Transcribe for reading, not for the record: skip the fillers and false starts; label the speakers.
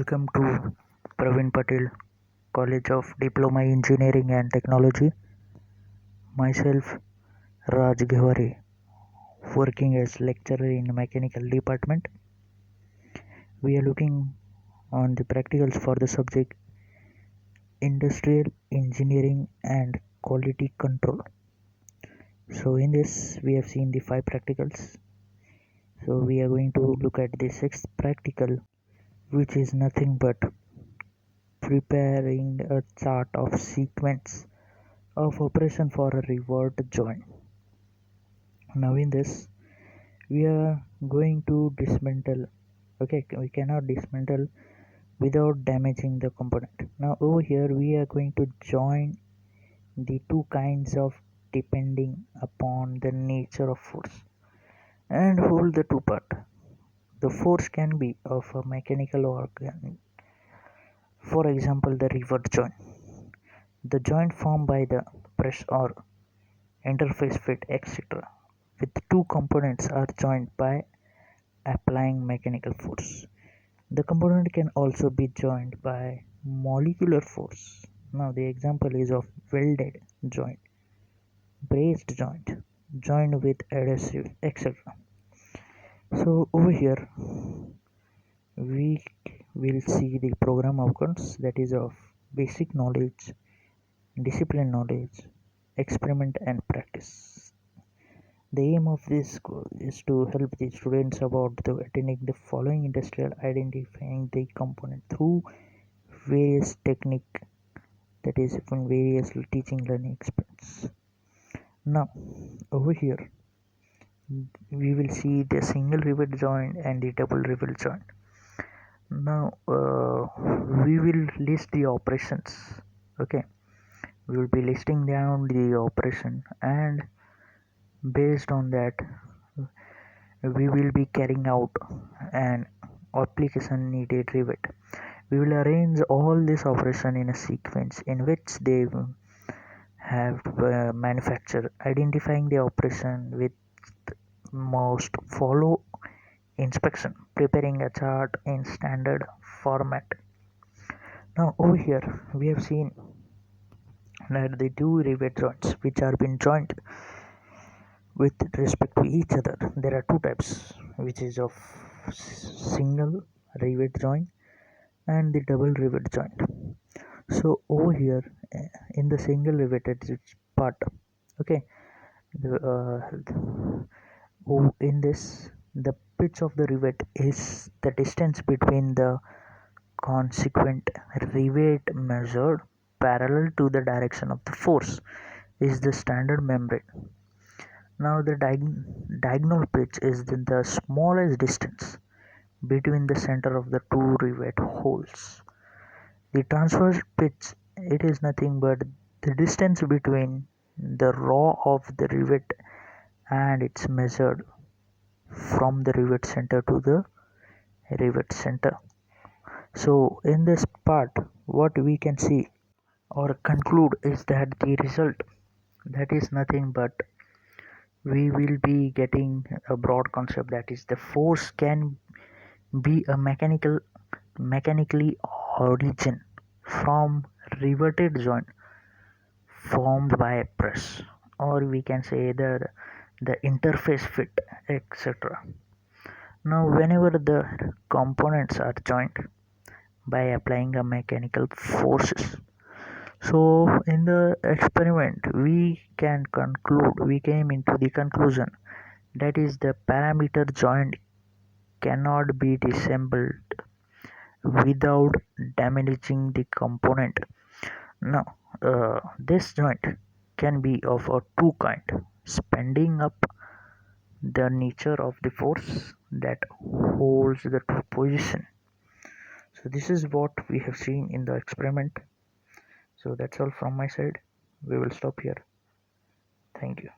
Speaker 1: Welcome to Praveen Patel College of Diploma Engineering and Technology. Myself Raj Gheware, working as lecturer in mechanical department. We are looking on the practicals for the subject industrial engineering and quality control. So in this we have seen the 5 practicals. So we are going to look at the 6th practical, which is nothing but preparing a chart of sequence of operation for a revert joint. Now in this we are going to dismantle. Okay, we cannot dismantle without damaging the component. Now over here we are going to join the two kinds of depending upon the nature of force and hold the two part. The force can be of a mechanical organ, for example the revert joint. The joint formed by the press or interface fit etc. with two components are joined by applying mechanical force. The component can also be joined by molecular force. Now the example is of welded joint, braced joint, joined with adhesive, etc. So over here we will see the program outcomes, that is of basic knowledge, discipline knowledge, experiment and practice. The aim of this course is to help the students about attending the following industrial identifying the component through various technique, that is from various teaching learning experience. Now over here we will see the single rivet joint and the double rivet joint. Now we will list the operations. Okay, we will be listing down the operation, and based on that we will be carrying out an application needed rivet. We will arrange all this operation in a sequence in which they have manufactured, identifying the operation with most follow inspection, preparing a chart in standard format. Now over here we have seen that the two rivet joints which are been joined with respect to each other, there are two types, which is of single rivet joint and the double rivet joint. So over here in the single riveted part, okay, in this the pitch of the rivet is the distance between the consequent rivet measured parallel to the direction of the force is the standard membrane. Now the diagonal pitch is the smallest distance between the center of the two rivet holes. The transverse pitch, it is nothing but the distance between the raw of the rivet and it's measured from the rivet center to the rivet center. So in this part what we can see or conclude is that the result, that is nothing but we will be getting a broad concept, that is the force can be a mechanically origin from riveted joint formed by a press, or we can say the interface fit etc. Now whenever the components are joined by applying a mechanical forces, so in the experiment we came into the conclusion, that is the parameter joint cannot be disassembled without damaging the component. Now this joint can be of a two kind, depending up the nature of the force that holds the two position. So this is what we have seen in the experiment. So that's all from my side. We will stop here. Thank you.